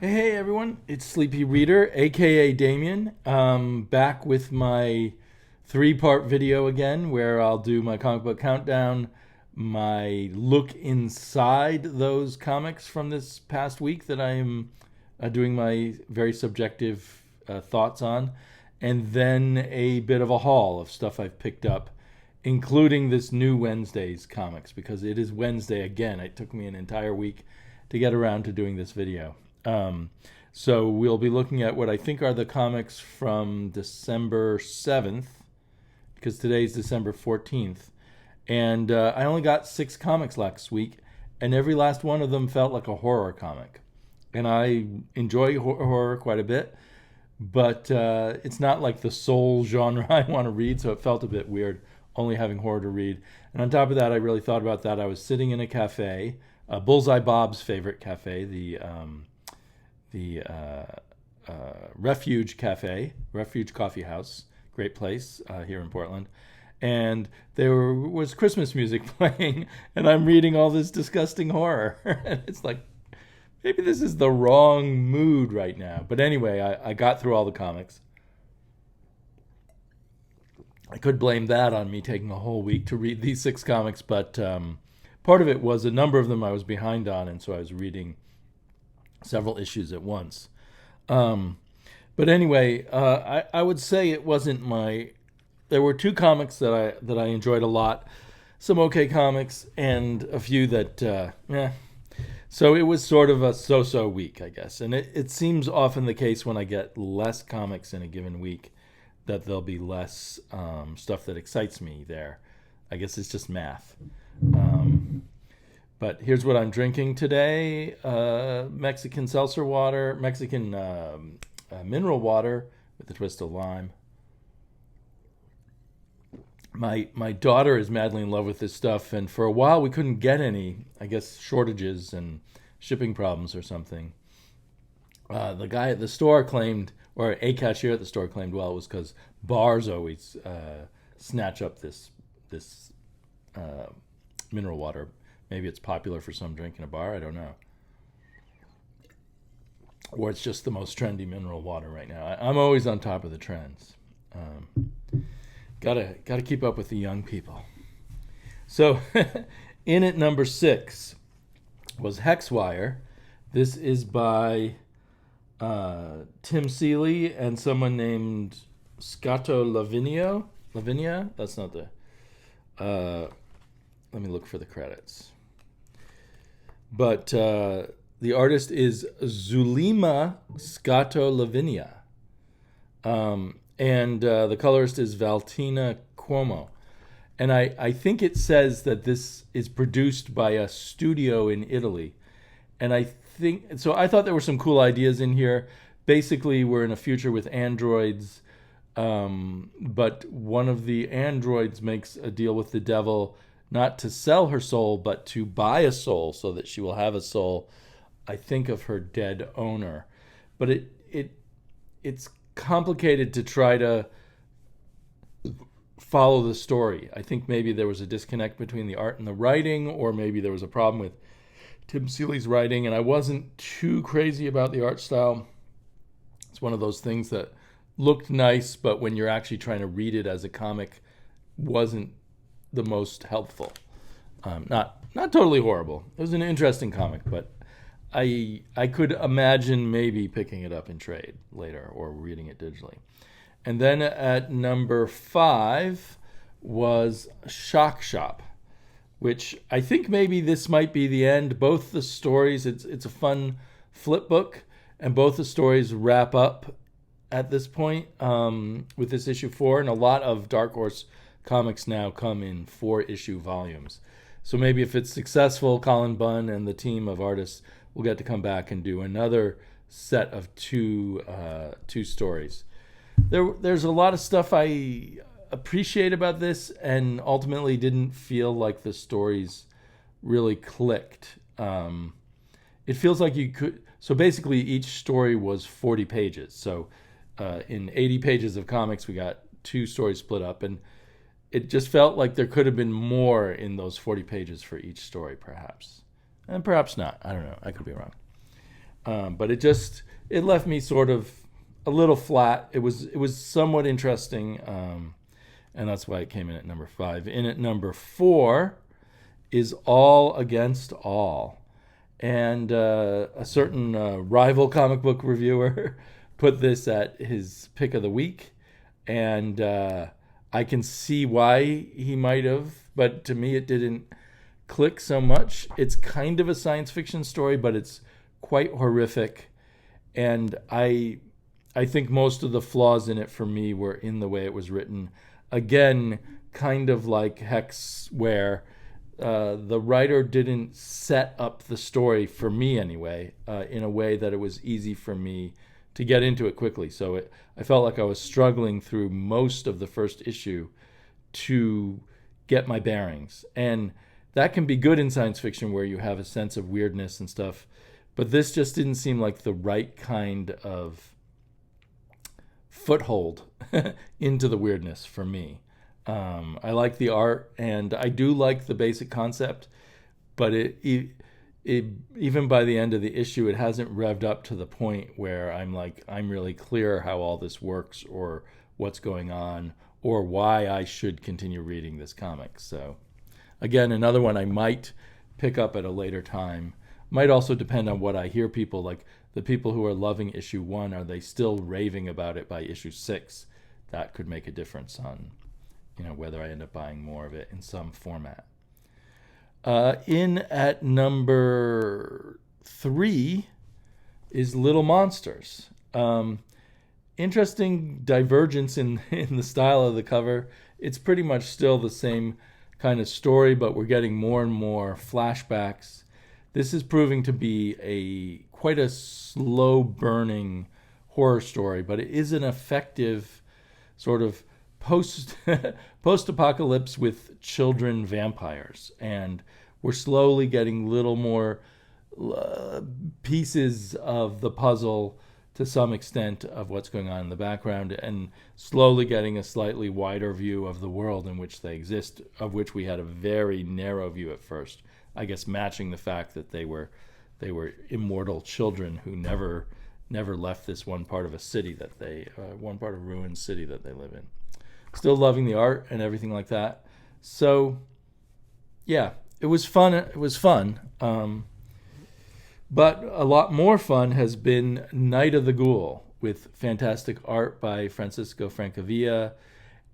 Hey everyone, it's Sleepy Reader, aka Damien. Back with my three-part video again, where I'll do my comic book countdown, my look inside those comics from this past week that I am doing my very subjective thoughts on, and then a bit of a haul of stuff I've picked up, including this new Wednesday's comics, because it is Wednesday again. It took me an entire week to get around to doing this video. So we'll be looking at what I think are the comics from December 7th, because today's December 14th. And I only got 6 comics last week, and every last one of them felt like a horror comic. And I enjoy horror quite a bit, but it's not like the sole genre I want to read, so it felt a bit weird only having horror to read. And on top of that, I really thought about that. I was sitting in a cafe, Bullseye Bob's favorite cafe, the Refuge Cafe, Refuge Coffee House, great place here in Portland. And there was Christmas music playing, and I'm reading all this disgusting horror. And it's like, maybe this is the wrong mood right now. But anyway, I got through all the comics. I could blame that on me taking a whole week to read these 6 comics, but part of it was a number of them I was behind on, and so I was reading several issues at once. But anyway, I would say it wasn't my. There were 2 comics that I enjoyed a lot, some okay comics, and a few that, So it was sort of a so-so week, I guess. And it seems often the case when I get less comics in a given week that there'll be less stuff that excites me there. I guess it's just math. But here's what I'm drinking today: Mexican seltzer water, Mexican mineral water with a twist of lime. My daughter is madly in love with this stuff, and for a while we couldn't get any. I guess shortages and shipping problems or something. The guy at the store claimed, or a cashier at the store claimed, well, it was because bars always snatch up this mineral water. Maybe it's popular for some drink in a bar. I don't know. Or it's just the most trendy mineral water right now. I'm always on top of the trends. Gotta keep up with the young people. So, in at number 6 was Hexwire. This is by Tim Seeley and someone named Scotto Lavinia. That's not the. Let me look for the credits. But the artist is Zulima Scotto Lavinia. And the colorist is Valentina Cuomo. And I think it says that this is produced by a studio in Italy. And I thought there were some cool ideas in here. Basically, we're in a future with androids, but one of the androids makes a deal with the devil, not to sell her soul, but to buy a soul so that she will have a soul, I think, of her dead owner. But it's complicated to try to follow the story. I think maybe there was a disconnect between the art and the writing, or maybe there was a problem with Tim Seeley's writing, and I wasn't too crazy about the art style. It's one of those things that looked nice, but when you're actually trying to read it as a comic, wasn't the most helpful. Not totally horrible. It was an interesting comic, but I could imagine maybe picking it up in trade later or reading it digitally. And then at number 5 was Shock Shop, which I think maybe this might be the end. Both the stories, it's a fun flip book, and both the stories wrap up at this point with this issue 4, and a lot of Dark Horse comics now come in 4-issue volumes. So maybe if it's successful, Colin Bunn and the team of artists will get to come back and do another set of two stories. There's a lot of stuff I appreciate about this, and ultimately didn't feel like the stories really clicked. It feels like you could. So basically, each story was 40 pages. So in 80 pages of comics, we got 2 stories split up, and it just felt like there could have been more in those 40 pages for each story, perhaps. And perhaps not. I don't know. I could be wrong. But it left me sort of a little flat. It was somewhat interesting, and that's why it came in at number 5. In at number 4 is All Against All. And a certain rival comic book reviewer put this at his pick of the week. And I can see why he might have, but to me it didn't click so much. It's kind of a science fiction story, but it's quite horrific. And I think most of the flaws in it for me were in the way it was written. Again, kind of like Hex, where the writer didn't set up the story, for me anyway, in a way that it was easy for me to get into it quickly. So I felt like I was struggling through most of the first issue to get my bearings. And that can be good in science fiction where you have a sense of weirdness and stuff. But this just didn't seem like the right kind of foothold into the weirdness for me. I like the art, and I do like the basic concept, but it even by the end of the issue, it hasn't revved up to the point where I'm really clear how all this works or what's going on or why I should continue reading this comic. So again, another one I might pick up at a later time. Might also depend on what I hear people, like the people who are loving issue 1, are they still raving about it by issue 6? That could make a difference on whether I end up buying more of it in some format. In at number 3 is Little Monsters. Interesting divergence in the style of the cover. It's pretty much still the same kind of story, but we're getting more and more flashbacks. This is proving to be quite a slow burning horror story, but it is an effective sort of post-apocalypse with children vampires, and we're slowly getting little more pieces of the puzzle to some extent of what's going on in the background, and slowly getting a slightly wider view of the world in which they exist, of which we had a very narrow view at first. I guess matching the fact that they were immortal children who never left this one part of a city that one part of ruined city that they live in. Still loving the art and everything like that. So, yeah, it was fun. It was fun. But a lot more fun has been Night of the Ghoul, with fantastic art by Francisco Francavilla,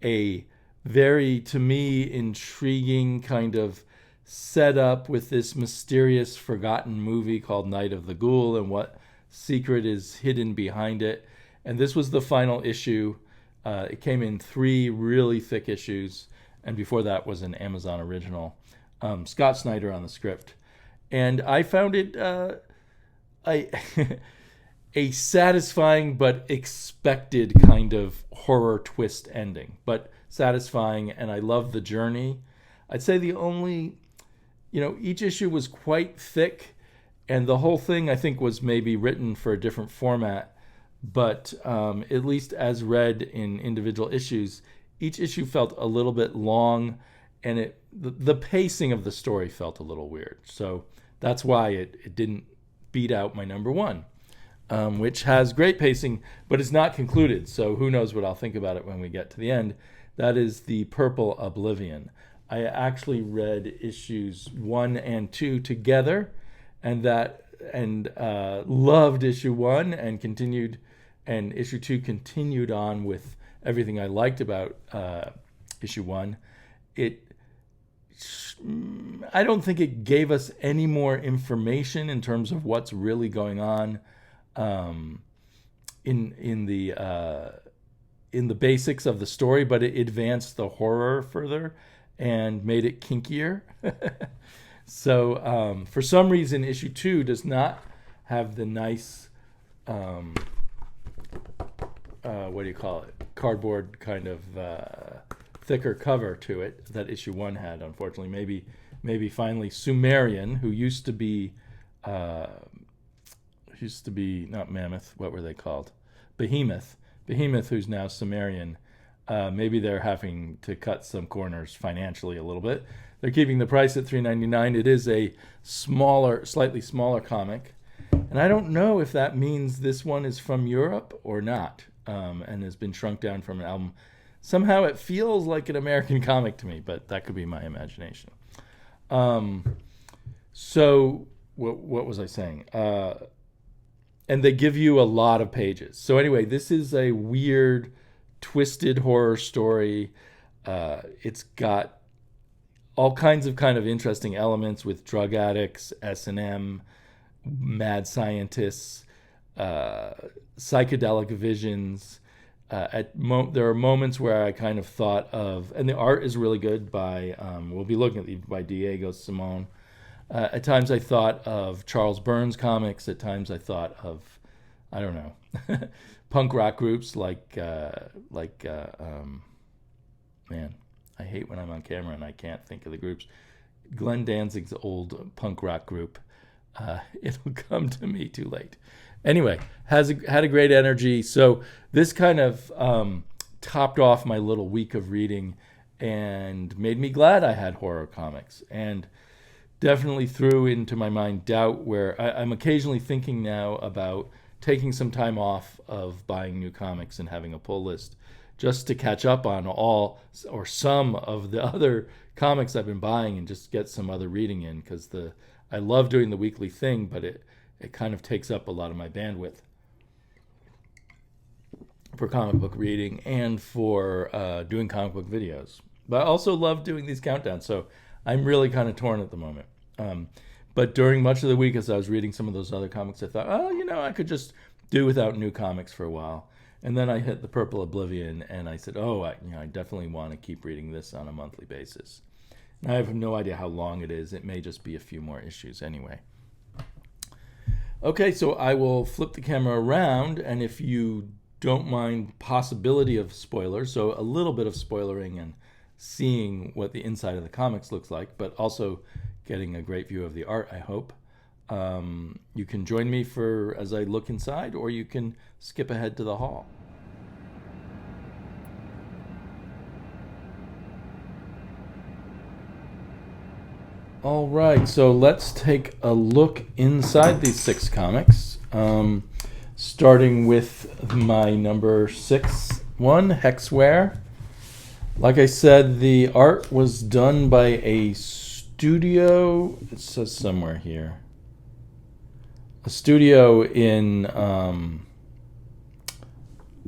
a very, to me, intriguing kind of setup with this mysterious, forgotten movie called Night of the Ghoul and what secret is hidden behind it. And this was the final issue. It came in 3 really thick issues, and before that was an Amazon original. Scott Snyder on the script. And I found it a satisfying but expected kind of horror twist ending, but satisfying, and I love the journey. I'd say the only, each issue was quite thick, and the whole thing I think was maybe written for a different format, but at least as read in individual issues, each issue felt a little bit long, and the pacing of the story felt a little weird. So that's why it didn't beat out my number 1, which has great pacing, but it's not concluded. So who knows what I'll think about it when we get to the end. That is The Purple Oblivion. I actually read issues 1 and 2 together, and loved issue 1 and continued, and issue 2 continued on with everything I liked about issue 1. I don't think it gave us any more information in terms of what's really going on in the basics of the story, but it advanced the horror further and made it kinkier. So for some reason, issue 2 does not have the nice cardboard kind of thicker cover to it that issue 1 had, unfortunately. Maybe finally Sumerian, who used to be not Mammoth, what were they called? Behemoth, who's now Sumerian. Maybe they're having to cut some corners financially a little bit. They're keeping the price at $3.99. It is a slightly smaller comic, And I don't know if that means this one is from Europe or not, and has been shrunk down from an album. Somehow it feels like an American comic to me, but that could be my imagination. So what was I saying? And they give you a lot of pages. So anyway, this is a weird, twisted horror story. It's got all kinds of kind of interesting elements with drug addicts, S&M, mad scientists, psychedelic visions. There are moments where I kind of thought of, and the art is really good by, we'll be looking at by Diego Simone. At times I thought of Charles Burns comics. At times I thought of, I don't know, punk rock groups like man, I hate when I'm on camera and I can't think of the groups. Glenn Danzig's old punk rock group. It'll come to me too late. Anyway, had a great energy. So this kind of topped off my little week of reading and made me glad I had horror comics, and definitely threw into my mind doubt where I'm occasionally thinking now about taking some time off of buying new comics and having a pull list just to catch up on all or some of the other comics I've been buying and just get some other reading in, because I love doing the weekly thing, but it kind of takes up a lot of my bandwidth for comic book reading and for doing comic book videos. But I also love doing these countdowns, so I'm really kind of torn at the moment. But during much of the week, as I was reading some of those other comics, I thought, I could just do without new comics for a while. And then I hit the Purple Oblivion, and I said, I definitely want to keep reading this on a monthly basis. And I have no idea how long it is. It may just be a few more issues anyway. Okay, so I will flip the camera around, and if you don't mind possibility of spoilers, so a little bit of spoilering and seeing what the inside of the comics looks like, but also getting a great view of the art, I hope. You can join me as I look inside, or you can skip ahead to the hall. All right, so let's take a look inside these 6 comics, starting with my number 6 one, Hexware. Like I said, the art was done by a studio, it says somewhere here, a studio in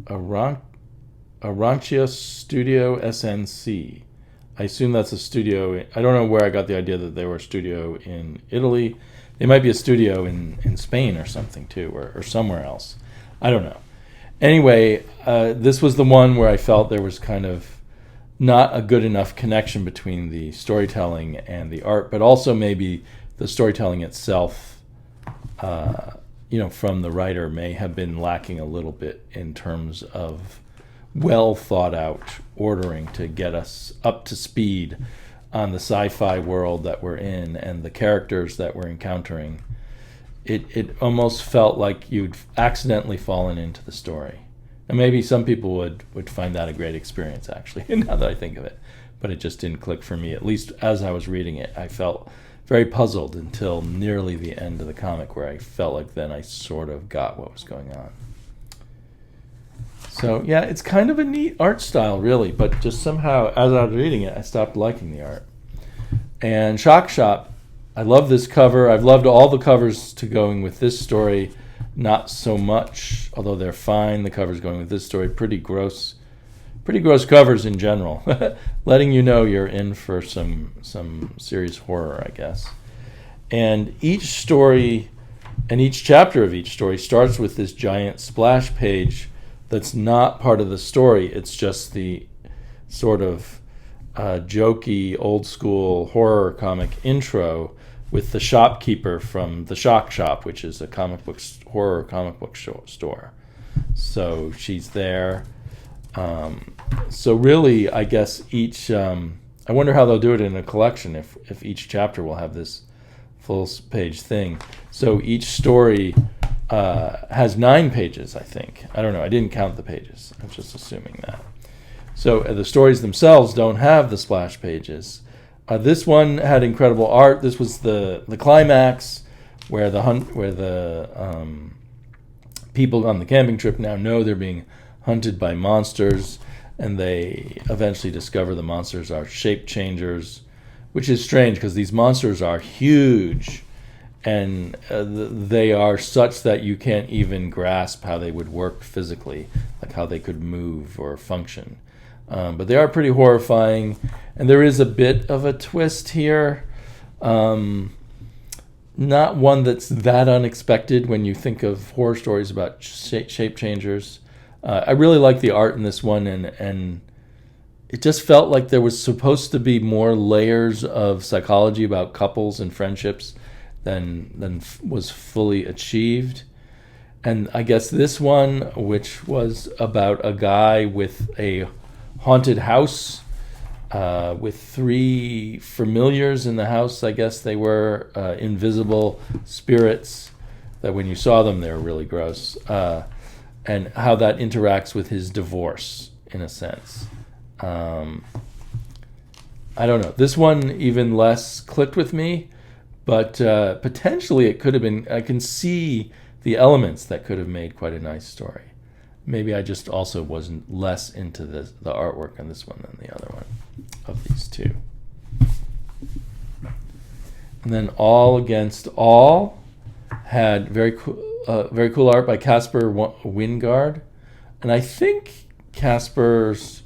Arancia Studio SNC. I assume that's a studio. I don't know where I got the idea that they were a studio in Italy. They might be a studio in Spain or something too, or somewhere else. I don't know. Anyway, this was the one where I felt there was kind of not a good enough connection between the storytelling and the art, but also maybe the storytelling itself, from the writer may have been lacking a little bit in terms of well thought out ordering to get us up to speed on the sci-fi world that we're in and the characters that we're encountering. It almost felt like you'd accidentally fallen into the story. And maybe some people would find that a great experience, actually, now that I think of it. But it just didn't click for me. At least as I was reading it, I felt very puzzled until nearly the end of the comic, where I felt like then I sort of got what was going on. So, yeah, it's kind of a neat art style, really. But just somehow, as I was reading it, I stopped liking the art. And Shock Shop, I love this cover. I've loved all the covers to going with this story. Not so much, although they're fine. The covers going with this story, pretty gross covers in general. Letting you know you're in for some serious horror, I guess. And each story, and each chapter of each story starts with this giant splash page that's not part of the story. It's just the sort of jokey, old school horror comic intro with the shopkeeper from the Shock Shop, which is a horror comic book store. So she's there. So really, I guess each, I wonder how they'll do it in a collection, if each chapter will have this full page thing. So each story has 9 pages, I think. I don't know. I didn't count the pages. I'm just assuming that. So the stories themselves don't have the splash pages. This one had incredible art. This was the climax where the people on the camping trip now know they're being hunted by monsters, and they eventually discover the monsters are shape changers, which is strange because these monsters are huge, and they are such that you can't even grasp how they would work physically, like how they could move or function. But they are pretty horrifying, and there is a bit of a twist here. Not one that's that unexpected when you think of horror stories about shape changers. I really like the art in this one, and it just felt like there was supposed to be more layers of psychology about couples and friendships than was fully achieved. And I guess this one, which was about a guy with a haunted house, with 3 familiars in the house. I guess they were invisible spirits that when you saw them, they were really gross. And how that interacts with his divorce, in a sense. I don't know. This one even less clicked with me, but potentially it could have been. I can see the elements that could have made quite a nice story. Maybe I just also wasn't less into the artwork on this one than the other one of these two. And then All Against All had very cool art by Casper Wingard. And I think Casper's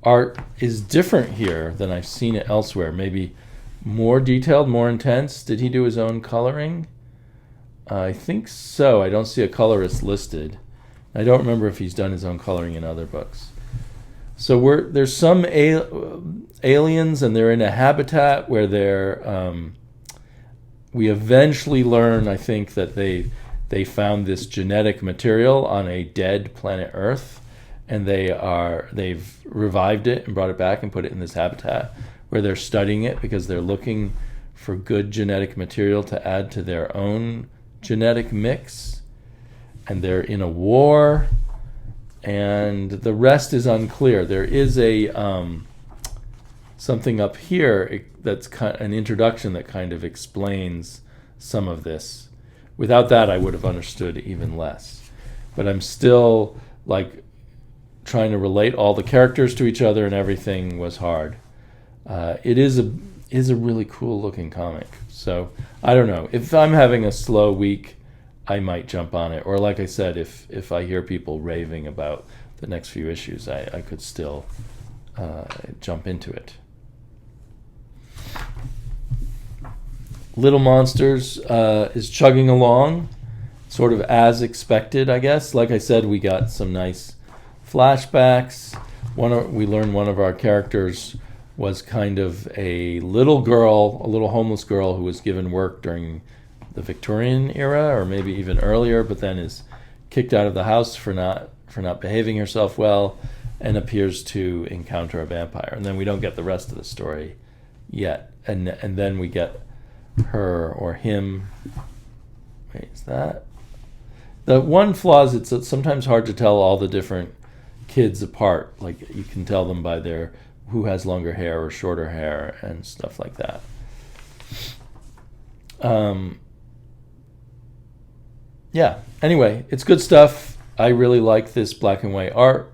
art is different here than I've seen it elsewhere. Maybe more detailed, more intense. Did he do his own coloring? I think so. I don't see a colorist listed. I don't remember if he's done his own coloring in other books. So there's some aliens, and they're in a habitat where we eventually learn, I think, that they found this genetic material on a dead planet Earth, and they've revived it and brought it back and put it in this habitat where they're studying it because they're looking for good genetic material to add to their own genetic mix. And they're in a war, and the rest is unclear. There is something up here that's an introduction that kind of explains some of this. Without that, I would have understood even less. But I'm still trying to relate all the characters to each other, and everything was hard. It is a really cool looking comic. So I don't know. If I'm having a slow week, I might jump on it. Or like I said, if I hear people raving about the next few issues, I could still jump into it. Little Monsters is chugging along, sort of as expected, I guess. Like I said, we got some nice flashbacks. We learned one of our characters was kind of a little homeless girl who was given work during the Victorian era, or maybe even earlier, but then is kicked out of the house for not behaving herself well, and appears to encounter a vampire. And then we don't get the rest of the story yet. And then we get her or him. Wait, is that? The one flaw is it's sometimes hard to tell all the different kids apart. Like you can tell them by their who has longer hair or shorter hair and stuff like that. Yeah, anyway, it's good stuff. I really like this black and white art.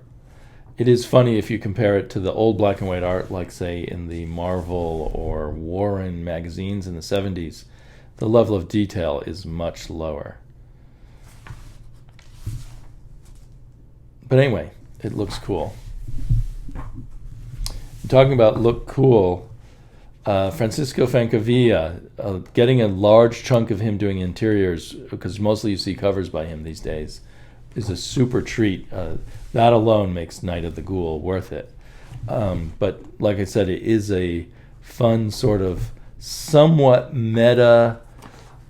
It is funny if you compare it to the old black and white art, like, say, in the Marvel or Warren magazines in the 70s. The level of detail is much lower. But anyway, it looks cool. Talking about look cool, Francisco Francavilla, getting a large chunk of him doing interiors, because mostly you see covers by him these days, is a super treat. That alone makes Night of the Ghoul worth it. But like I said, it is a fun sort of somewhat meta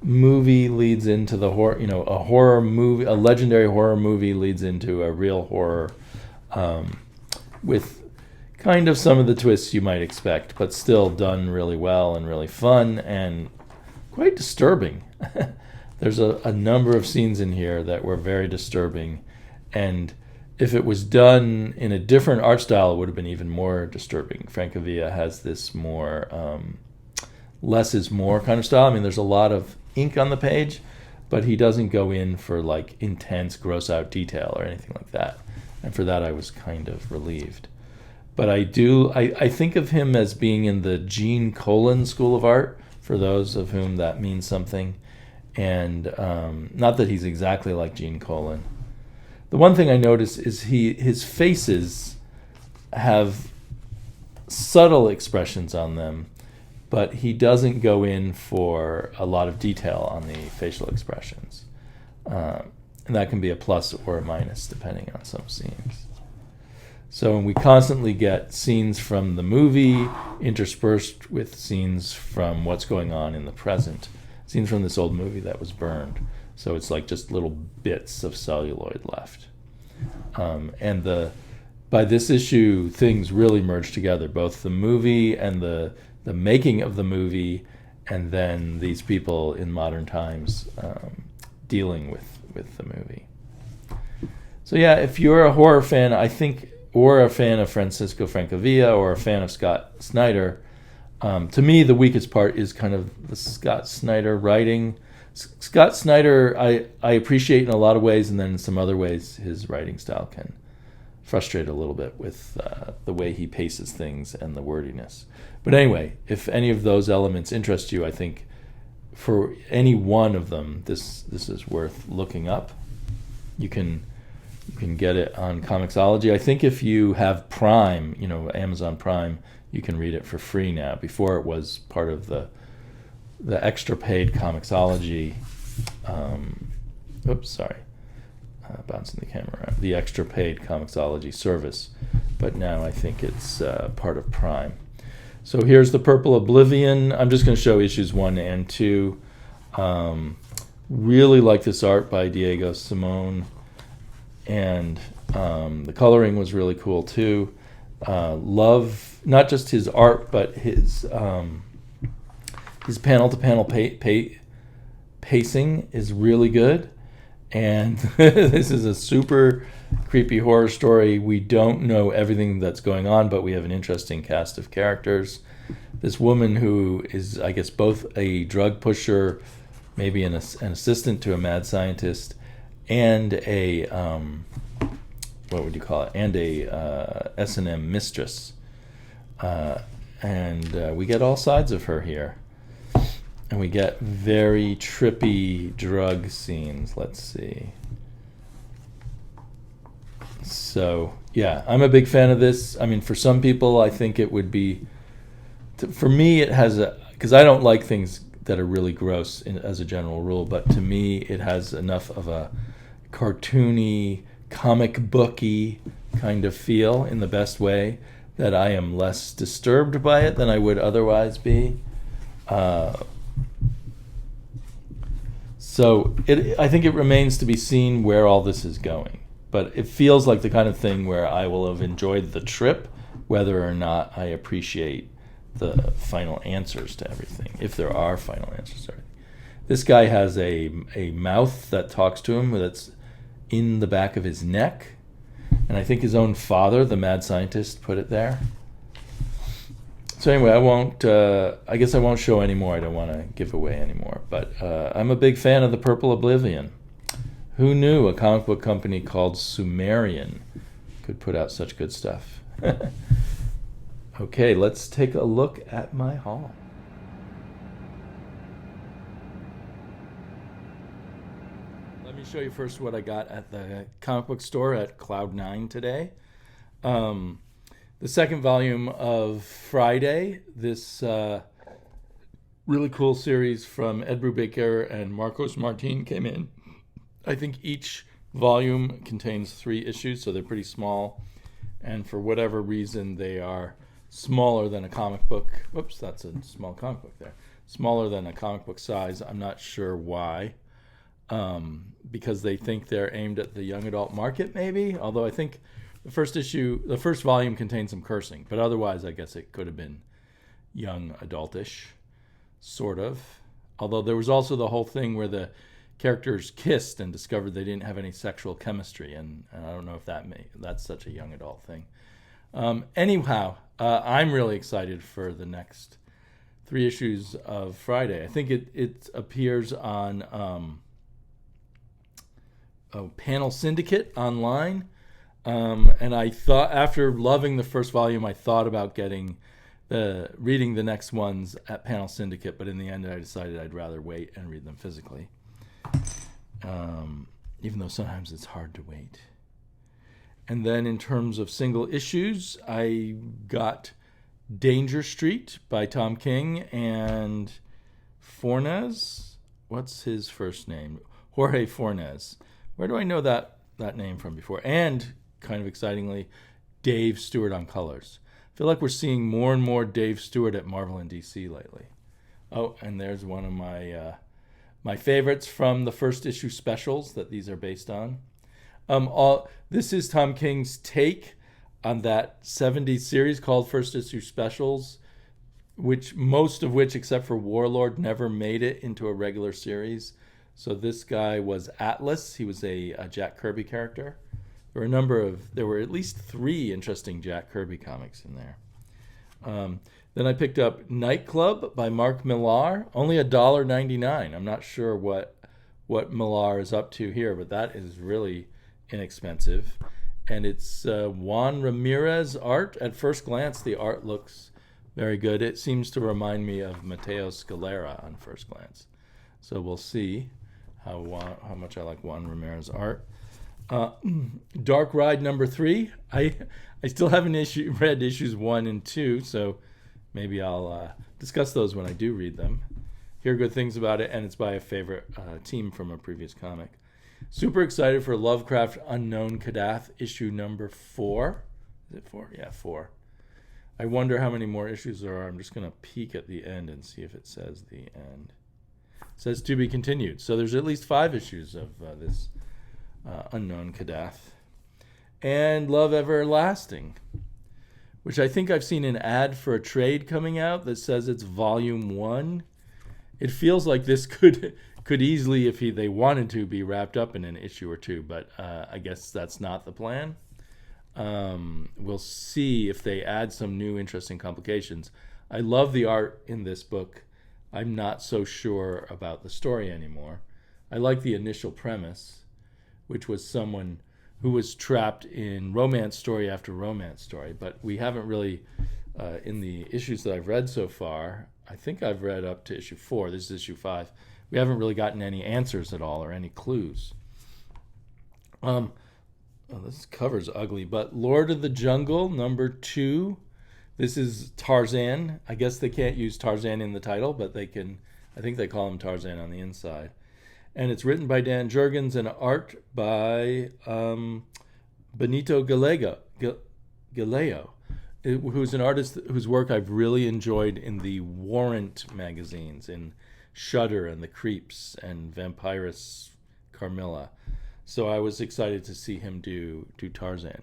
movie leads into the horror, a horror movie, a legendary horror movie leads into a real horror, with kind of some of the twists you might expect, but still done really well and really fun and quite disturbing. There's a number of scenes in here that were very disturbing, and if it was done in a different art style, it would have been even more disturbing. Francavilla has this more less is more kind of style. I mean, there's a lot of ink on the page, but he doesn't go in for like intense gross out detail or anything like that. And for that I was kind of relieved. But I think of him as being in the Gene Colan School of Art, for those of whom that means something. And not that he's exactly like Gene Colan. The one thing I notice is his faces have subtle expressions on them, but he doesn't go in for a lot of detail on the facial expressions. And that can be a plus or a minus depending on some scenes. So we constantly get scenes from the movie interspersed with scenes from what's going on in the present. Scenes from this old movie that was burned. So it's like just little bits of celluloid left. And by this issue, things really merge together, both the movie and the making of the movie, and then these people in modern times dealing with the movie. So yeah, if you're a horror fan, I think, or a fan of Francisco Francavilla, or a fan of Scott Snyder, to me the weakest part is kind of the Scott Snyder writing. Scott Snyder I appreciate in a lot of ways, and then in some other ways his writing style can frustrate a little bit with the way he paces things and the wordiness. But anyway, if any of those elements interest you, I think for any one of them, this is worth looking up. You can get it on Comixology. I think if you have Prime, Amazon Prime, you can read it for free now. Before it was part of the extra paid Comixology. Bouncing the camera around. The extra paid Comixology service, but now I think it's part of Prime. So here's the Purple Oblivion. I'm just going to show issues 1 and 2. Really like this art by Diego Simone, and the coloring was really cool too. Love not just his art, but his panel-to-panel pacing is really good. And this is a super creepy horror story. We don't know everything that's going on, but we have an interesting cast of characters. This woman who is, I guess, both a drug pusher, maybe an assistant to a mad scientist, and a what would you call it? And a S&M mistress. And we get all sides of her here. And we get very trippy drug scenes. Let's see. So, yeah, I'm a big fan of this. I mean, for some people, I think it would be... For me, it has a... Because I don't like things that are really gross as a general rule, but to me, it has enough of a cartoony, comic booky kind of feel in the best way that I am less disturbed by it than I would otherwise be. So I think it remains to be seen where all this is going. But it feels like the kind of thing where I will have enjoyed the trip, whether or not I appreciate the final answers to everything, if there are final answers to everything. This guy has a mouth that talks to him that's in the back of his neck. And I think his own father, the mad scientist, put it there. So anyway, I guess I won't show any more. I don't want to give away any more. But I'm a big fan of the Purple Oblivion. Who knew a comic book company called Sumerian could put out such good stuff? Okay, let's take a look at my haul. Let me show you first what I got at the comic book store at Cloud9 today. The second volume of Friday, this really cool series from Ed Brubaker and Marcos Martin came in. I think each volume contains 3 issues, so they're pretty small. And for whatever reason, they are smaller than a comic book. Whoops, that's a small comic book there. Smaller than a comic book size. I'm not sure why. Because they think they're aimed at the young adult market, maybe. Although I think the first volume contained some cursing, but otherwise I guess it could have been young adultish, sort of. Although there was also the whole thing where the characters kissed and discovered they didn't have any sexual chemistry, and I don't know if that's such a young adult thing. Anyhow, I'm really excited for the next 3 issues of Friday. I think it appears on Panel Syndicate online. And I thought, after loving the first volume, I thought about reading the next ones at Panel Syndicate, but in the end I decided I'd rather wait and read them physically. Even though sometimes it's hard to wait. And then in terms of single issues, I got Danger Street by Tom King and Fornes. What's his first name? Jorge Fornes. Where do I know that name from before? And, kind of excitingly, Dave Stewart on colors. I feel like we're seeing more and more Dave Stewart at Marvel and DC lately. Oh, and there's one of my favorites from the first issue specials that these are based on. This is Tom King's take on that 70s series called First Issue Specials, most of which, except for Warlord, never made it into a regular series. So this guy was Atlas. He was a Jack Kirby character. There were at least 3 interesting Jack Kirby comics in there. Then I picked up Nightclub by Mark Millar, only $1.99. I'm not sure what Millar is up to here, but that is really inexpensive. And it's Juan Ramirez art. At first glance, the art looks very good. It seems to remind me of Matteo Scalera on first glance. So we'll see how much I like Juan Ramirez art. Dark Ride number 3. I still haven't read issues 1 and 2, so maybe I'll discuss those when I do read them. Hear good things about it, and it's by a favorite team from a previous comic. Super excited for Lovecraft Unknown Kadath issue number 4. Is it 4? Yeah, 4. I wonder how many more issues there are. I'm just going to peek at the end and see if it says the end. It says to be continued. So there's at least 5 issues of this Unknown Kadath. And Love Everlasting, which I think I've seen an ad for a trade coming out that says it's volume 1. It feels like this could easily, if they wanted to, be wrapped up in an issue or 2, but I guess that's not the plan. We'll see if they add some new interesting complications. I love the art in this book. I'm not so sure about the story anymore. I like the initial premise, which was someone who was trapped in romance story after romance story, but we haven't really, in the issues that I've read so far, I think I've read up to issue 4, this is issue 5, we haven't really gotten any answers at all or any clues. This cover's ugly, but Lord of the Jungle, number 2. This is Tarzan. I guess they can't use Tarzan in the title, but they can. I think they call him Tarzan on the inside. And it's written by Dan Jurgens and art by Benito Galeo, who's an artist whose work I've really enjoyed in the Warrant magazines, in Shudder and The Creeps and Vampirus Carmilla. So I was excited to see him do Tarzan.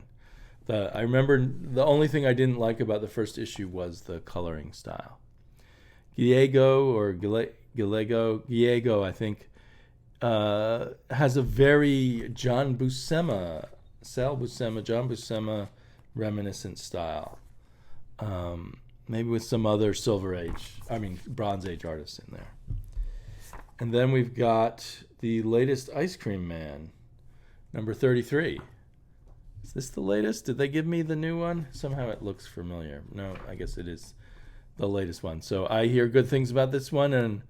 I remember the only thing I didn't like about the first issue was the coloring style. Gallego, I think, has a very John Buscema reminiscent style. Maybe with some other Bronze Age artists in there. And then we've got the latest Ice Cream Man, number 33. Is this the latest? Did they give me the new one? Somehow it looks familiar. No, I guess it is the latest one. So I hear good things about this one, and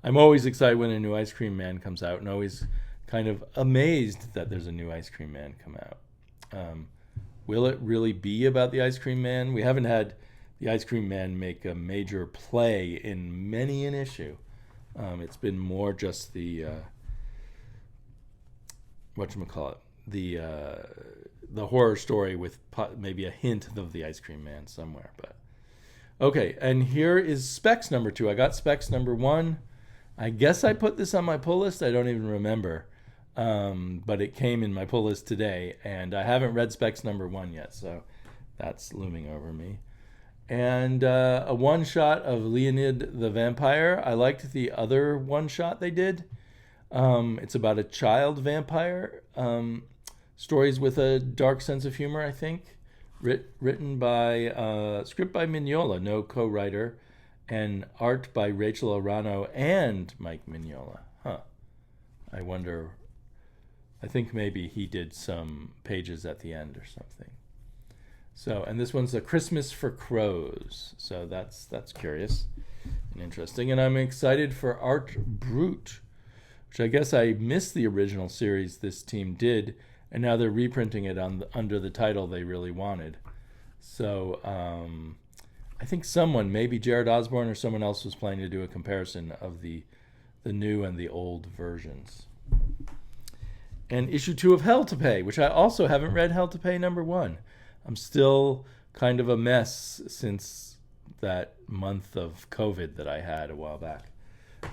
I'm always excited when a new Ice Cream Man comes out, and always kind of amazed that there's a new Ice Cream Man come out. Will it really be about the Ice Cream Man? We haven't had the Ice Cream Man make a major play in many an issue. It's been more just the the horror story with maybe a hint of the Ice Cream Man somewhere. But okay, and here is Specs number 2. I got Specs number 1. I guess I put this on my pull list. I don't even remember, but it came in my pull list today, and I haven't read Specs number 1 yet, so that's looming over me. And a one-shot of Leonid the Vampire. I liked the other one-shot they did. It's about a child vampire. Stories with a dark sense of humor, I think. Written by, script by Mignola, no co-writer. and art by Rachel Orano and Mike Mignola. I wonder, I think maybe he did some pages at the end or something. So, and this one's A Christmas for Crows. So that's curious and interesting. And I'm excited for Art Brut, which I guess I missed the original series this team did, and now they're reprinting it under the title they really wanted. So I think someone, maybe Jared Osborne or someone else, was planning to do a comparison of the new and the old versions. And issue 2 of Hell to Pay, which I also haven't read. Hell to Pay #1. I'm still kind of a mess since that month of COVID that I had a while back.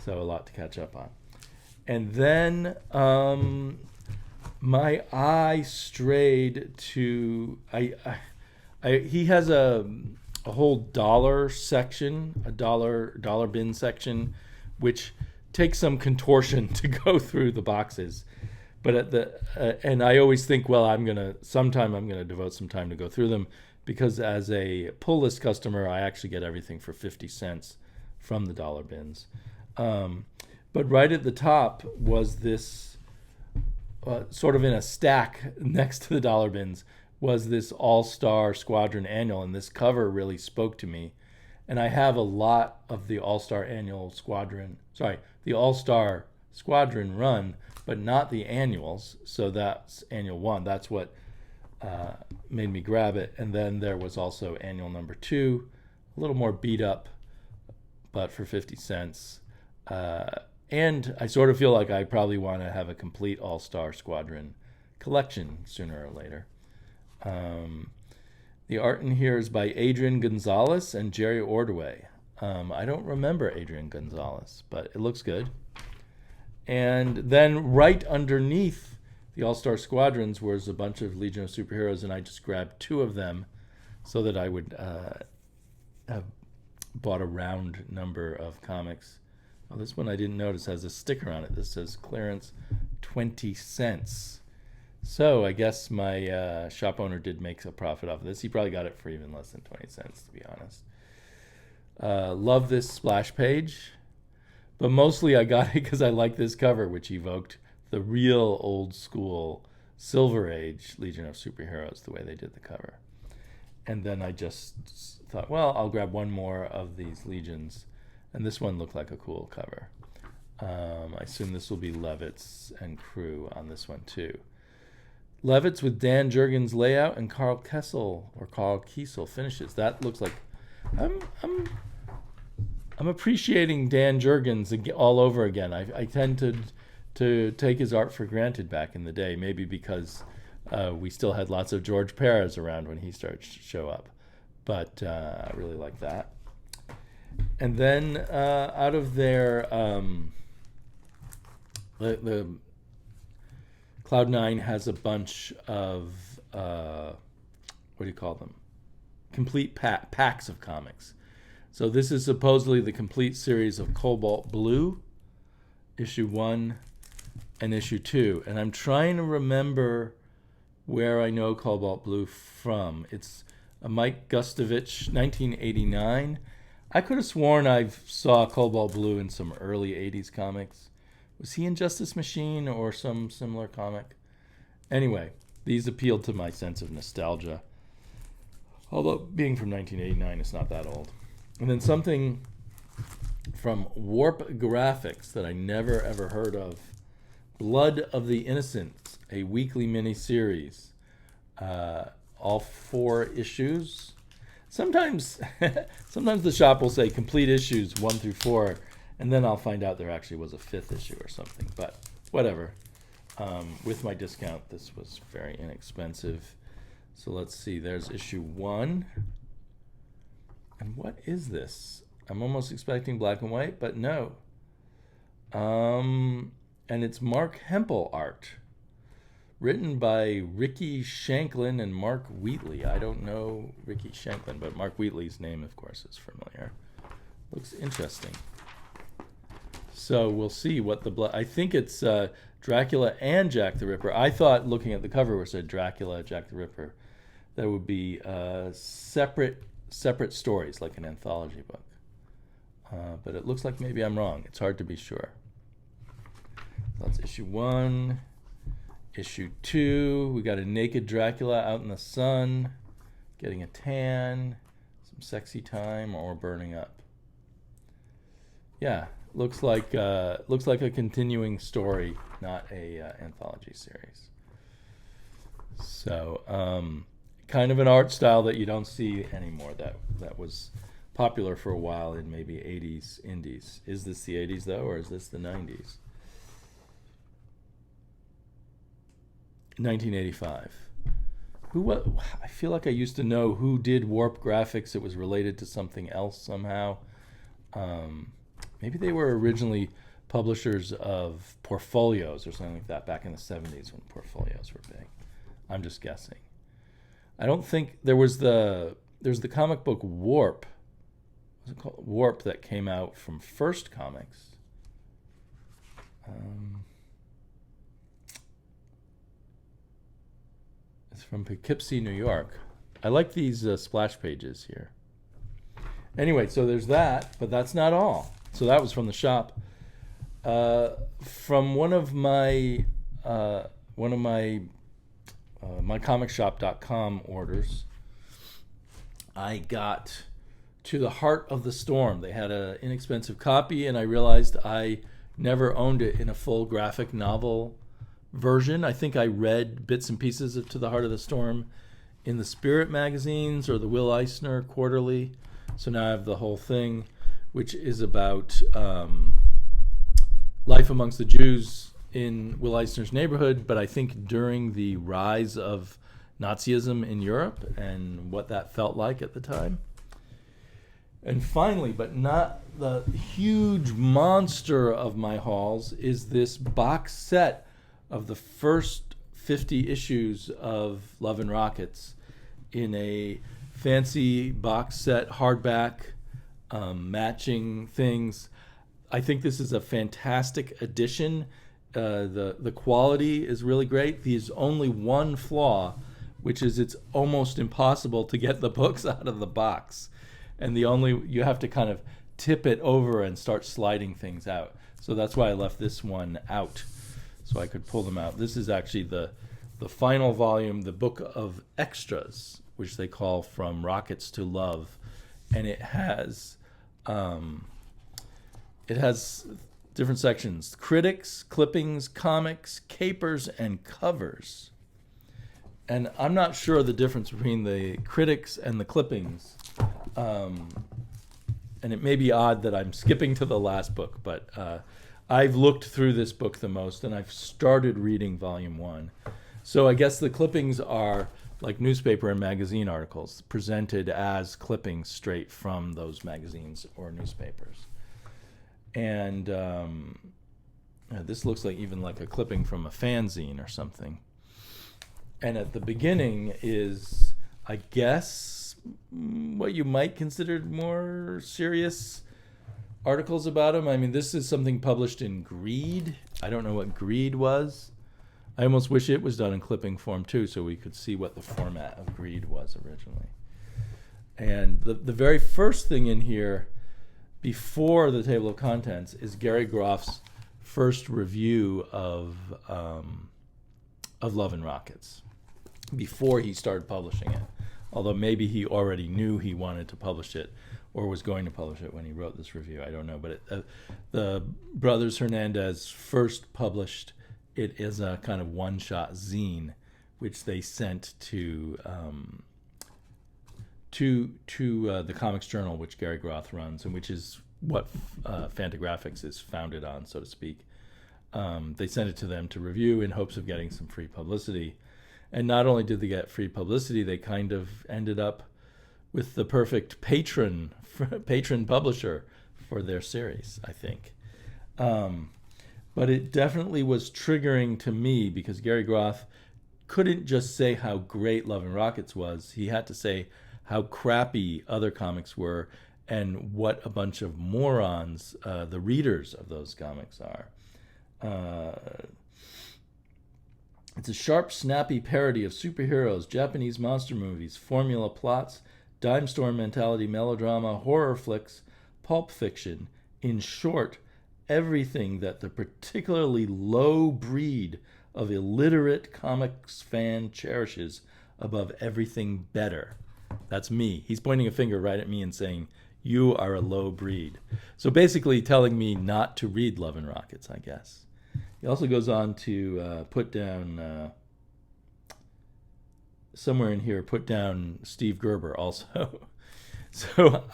So a lot to catch up on. And then my eye strayed to he has a whole dollar section, a dollar bin section, which takes some contortion to go through the boxes. But at the and I always think, well, I'm gonna devote some time to go through them, because as a pull list customer, I actually get everything for 50 cents from the dollar bins. But right at the top was this, sort of in a stack next to the dollar bins, was this All-Star Squadron Annual, and this cover really spoke to me. And I have a lot of the All-Star Squadron run, but not the annuals. So that's Annual 1. That's what made me grab it. And then there was also Annual number 2, a little more beat up, but for 50 cents. And I sort of feel like I probably want to have a complete All-Star Squadron collection sooner or later. The art in here is by Adrian Gonzalez and Jerry Ordway. I don't remember Adrian Gonzalez, but it looks good. And then right underneath the All-Star Squadrons was a bunch of Legion of Superheroes, and I just grabbed 2 of them so that I would have bought a round number of comics. Oh, this one I didn't notice has a sticker on it that says clearance 20 cents. So I guess my shop owner did make a profit off of this. He probably got it for even less than 20 cents, to be honest. Love this splash page. But mostly I got it because I like this cover, which evoked the real old school Silver Age Legion of Superheroes, the way they did the cover. And then I just thought, well, I'll grab one more of these Legions. And this one looked like a cool cover. I assume this will be Levitz and crew on this one too. Levitz with Dan Jurgens layout and Carl Kiesel finishes. That looks like I'm appreciating Dan Jurgens all over again. I tend to take his art for granted back in the day, maybe because we still had lots of George Perez around when he started to show up. But I really like that. And then out of their the Cloud9 has a bunch of what do you call them? Complete packs of comics. So this is supposedly the complete series of Cobalt Blue, issue 1 and issue 2. And I'm trying to remember where I know Cobalt Blue from. It's a Mike Gustovich, 1989. I could have sworn I saw Cobalt Blue in some early 80s comics. Was he in Justice Machine or some similar comic? Anyway, these appealed to my sense of nostalgia. Although being from 1989, it's not that old. And then something from Warp Graphics that I never ever heard of. Blood of the Innocents, a weekly mini-series. All 4 issues. Sometimes the shop will say complete issues 1 through 4, and then I'll find out there actually was a 5th issue or something. But whatever. With my discount, this was very inexpensive. So let's see. There's issue 1. And what is this? I'm almost expecting black and white, but no. And it's Mark Hempel art. Written by Ricky Shanklin and Mark Wheatley. I don't know Ricky Shanklin, but Mark Wheatley's name, of course, is familiar. Looks interesting. So we'll see what the blood... I think it's Dracula and Jack the Ripper. I thought, looking at the cover where it said Dracula, Jack the Ripper, that would be separate stories, like an anthology book. but it looks like maybe I'm wrong. It's hard to be sure. That's issue 1. Issue 2, we got a naked Dracula out in the sun, getting a tan, some sexy time, or burning up. Yeah, looks like a continuing story, not a anthology series. So, kind of an art style that you don't see anymore. That was popular for a while in maybe 80s indies. Is this the 80s though, or is this the 90s? 1985. I feel like I used to know who did Warp Graphics. It was related to something else somehow. Maybe they were originally publishers of Portfolios or something like that back in the 70s when Portfolios were big. I'm just guessing. I don't think there's the comic book Warp. What's it called? Warp, that came out from First Comics. It's from Poughkeepsie, New York. I like these splash pages here. Anyway, so there's that, but that's not all. So that was from the shop. From one of my mycomicshop.com orders, I got To the Heart of the Storm. They had an inexpensive copy, and I realized I never owned it in a full graphic novel version. I think I read bits and pieces of To the Heart of the Storm in the Spirit magazines or the Will Eisner Quarterly. So now I have the whole thing, which is about life amongst the Jews in Will Eisner's neighborhood, but I think during the rise of Nazism in Europe and what that felt like at the time. And finally, but not the huge monster of my hauls, is this box set of the first 50 issues of Love and Rockets in a fancy box set, hardback, matching things. I think this is a fantastic addition. The quality is really great. There's only one flaw, which is it's almost impossible to get the books out of the box. And you have to kind of tip it over and start sliding things out. So that's why I left this one out, so I could pull them out. This is actually the final volume, the book of extras, which they call From Rockets to Love. And it has different sections: critics, clippings, comics, capers, and covers. And I'm not sure the difference between the critics and the clippings. And it may be odd that I'm skipping to the last book, but I've looked through this book the most, and I've started reading volume 1. So I guess the clippings are like newspaper and magazine articles presented as clippings straight from those magazines or newspapers. And this looks like even like a clipping from a fanzine or something. And at the beginning is, I guess, what you might consider more serious articles about him. I mean, this is something published in Greed. I don't know what Greed was. I almost wish it was done in clipping form too, so we could see what the format of Greed was originally. And the very first thing in here, before the table of contents, is Gary Groff's first review of Love and Rockets, before he started publishing it. Although maybe he already knew he wanted to publish it or was going to publish it when he wrote this review. I don't know. But the Brothers Hernandez first published it as a kind of one-shot zine, which they sent to the Comics Journal, which Gary Groff runs, and which is what Fantagraphics is founded on, so to speak. They sent it to them to review in hopes of getting some free publicity. And not only did they get free publicity, they kind of ended up with the perfect patron publisher for their series, I think. But it definitely was triggering to me, because Gary Groff couldn't just say how great Love and Rockets was. He had to say how crappy other comics were and what a bunch of morons the readers of those comics are. It's a sharp, snappy parody of superheroes, Japanese monster movies, formula plots, dime store mentality, melodrama, horror flicks, pulp fiction, in short, everything that the particularly low breed of illiterate comics fan cherishes above everything better. That's me. He's pointing a finger right at me and saying, you are a low breed. So basically telling me not to read Love and Rockets, I guess. He also goes on to put down, somewhere in here, put down Steve Gerber also. So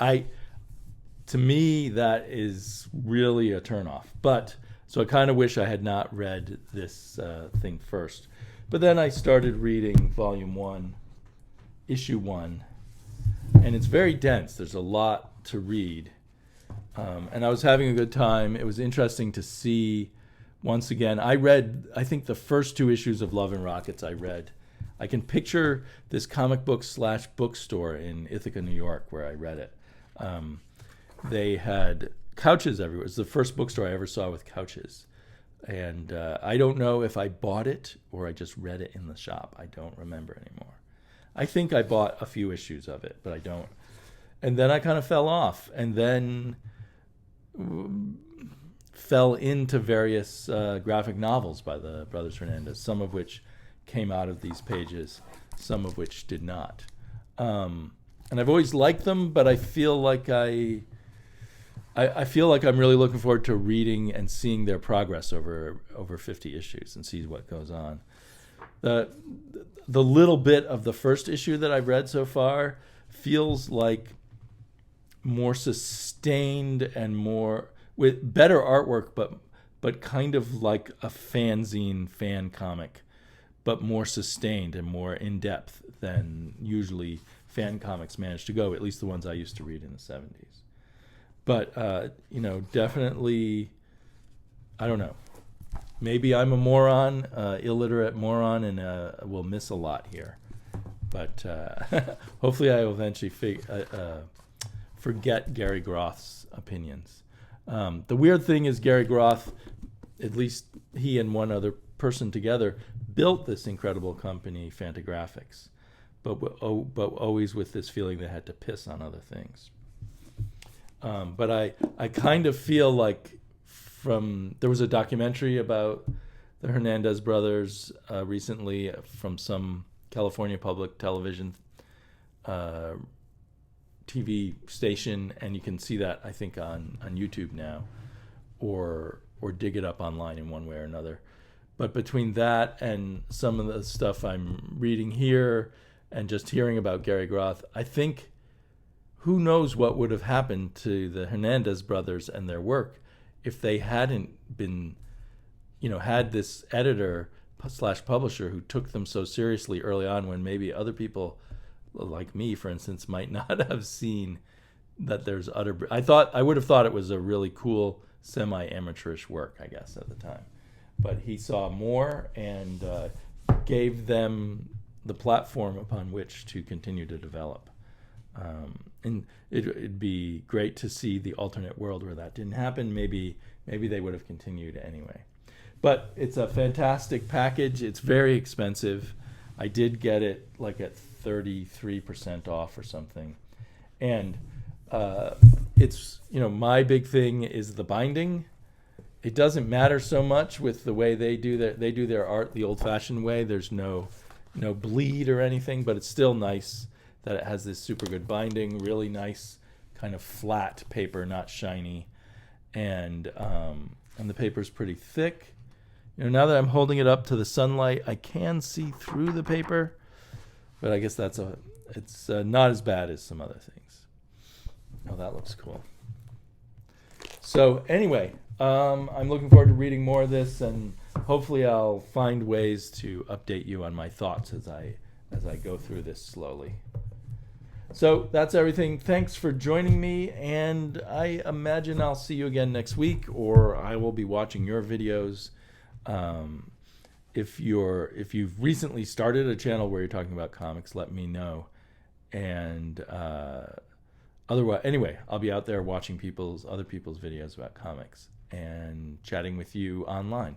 to me, that is really a turnoff. But so I kind of wish I had not read this thing first. But then I started reading Volume 1, Issue 1, and it's very dense. There's a lot to read. And I was having a good time. It was interesting to see, once again, I read, I think the first 2 issues of Love and Rockets I read. I can picture this comic book / bookstore in Ithaca, New York, where I read it. They had couches everywhere. It was the first bookstore I ever saw with couches. And I don't know if I bought it or I just read it in the shop. I don't remember anymore. I think I bought a few issues of it, but I don't. And then I kind of fell off, and then fell into various graphic novels by the Brothers Hernandez, some of which came out of these pages, some of which did not. And I've always liked them, but I feel like I feel like I'm really looking forward to reading and seeing their progress over 50 issues and see what goes on. The little bit of the first issue that I've read so far feels like more sustained and more with better artwork, but kind of like a fanzine fan comic, but more sustained and more in depth than usually fan comics manage to go. At least the ones I used to read in the 70s. But definitely, I don't know. Maybe I'm a moron, illiterate moron, and will miss a lot here. But hopefully I will eventually forget Gary Groth's opinions. The weird thing is Gary Groth, at least he and one other person together, built this incredible company, Fantagraphics, but always with this feeling they had to piss on other things. But I kind of feel like there was a documentary about the Hernandez brothers recently from some California public television TV station, and you can see that, I think, on YouTube now, or dig it up online in one way or another. But between that and some of the stuff I'm reading here and just hearing about Gary Groth, I think who knows what would have happened to the Hernandez brothers and their work if they hadn't been, had this editor / publisher who took them so seriously early on, when maybe other people like me, for instance, might not have seen that there's I would have thought it was a really cool semi-amateurish work, I guess, at the time. But he saw more and gave them the platform upon which to continue to develop. And it'd be great to see the alternate world where that didn't happen. Maybe they would have continued anyway. But it's a fantastic package. It's very expensive. I did get it like at 33% off or something. And it's, my big thing is the binding. It doesn't matter so much with the way they do their art the old-fashioned way. There's no bleed or anything, but it's still nice that it has this super good binding, really nice kind of flat paper, not shiny, and the paper's pretty thick. Now that I'm holding it up to the sunlight, I can see through the paper, but I guess it's not as bad as some other things. Oh, that looks cool. So anyway, I'm looking forward to reading more of this, and hopefully I'll find ways to update you on my thoughts as I go through this slowly. So that's everything. Thanks for joining me, and I imagine I'll see you again next week, or I will be watching your videos. If you've recently started a channel where you're talking about comics, let me know. And otherwise, anyway, I'll be out there watching other people's videos about comics and chatting with you online.